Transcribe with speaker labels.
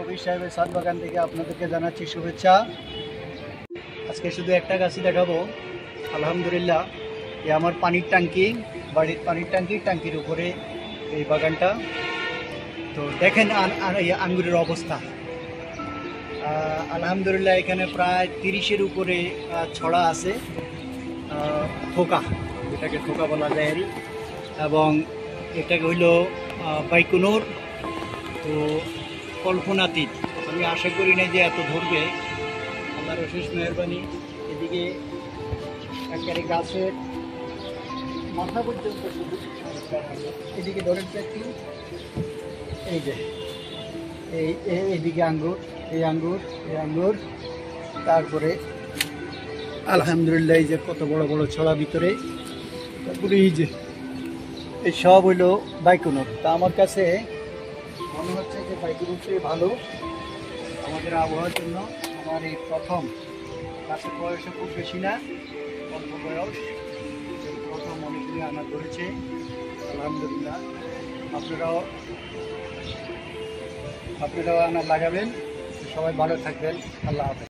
Speaker 1: কবির সাহেবের ছাদ বাগান থেকে আপনাদেরকে জানাচ্ছি শুভেচ্ছা। আজকে শুধু একটা গাছই দেখাবো। আলহামদুলিল্লাহ, এ আমার পানির ট্যাঙ্কি, বাড়ির পানির ট্যাঙ্কির উপরে এই বাগানটা। তো দেখেন এই আঙ্গুরের অবস্থা। আলহামদুলিল্লাহ, এখানে প্রায় 30-এর উপরে ছড়া আছে, থোকা, এটাকে থোকা বলা যায়। এবং এটাকে হইল বাইকুনুর। তো কল্পনাতীত, আমি আশা করি না যে এত ধরবে। আল্লাহর অশেষ মেহরবানি। এদিকে একেবারে গাছের মাথা পর্যন্ত শুধু। এদিকে ধরেন একটু, এই যে এইদিকে আঙ্গুর, এই আঙ্গুর। তারপরে আলহামদুলিল্লাহ এই যে কত বড় বড় ছড়া ভিতরে। তারপরে এই যে এই সব হইল বাইকুনুর। তা আমার কাছে মনে হচ্ছে যে বাইকুনুরটি ভালো আমাদের আবহাওয়ার জন্য। আমার এই প্রথম, গাছের বয়সও খুব বেশি না, অল্প বয়স, প্রথম অনেকগুলি আনা ধরেছে আলহামদুলিল্লাহ। আপনারাও আনা লাগাবেন। সবাই ভালো থাকবেন। আল্লাহ হাফেজ।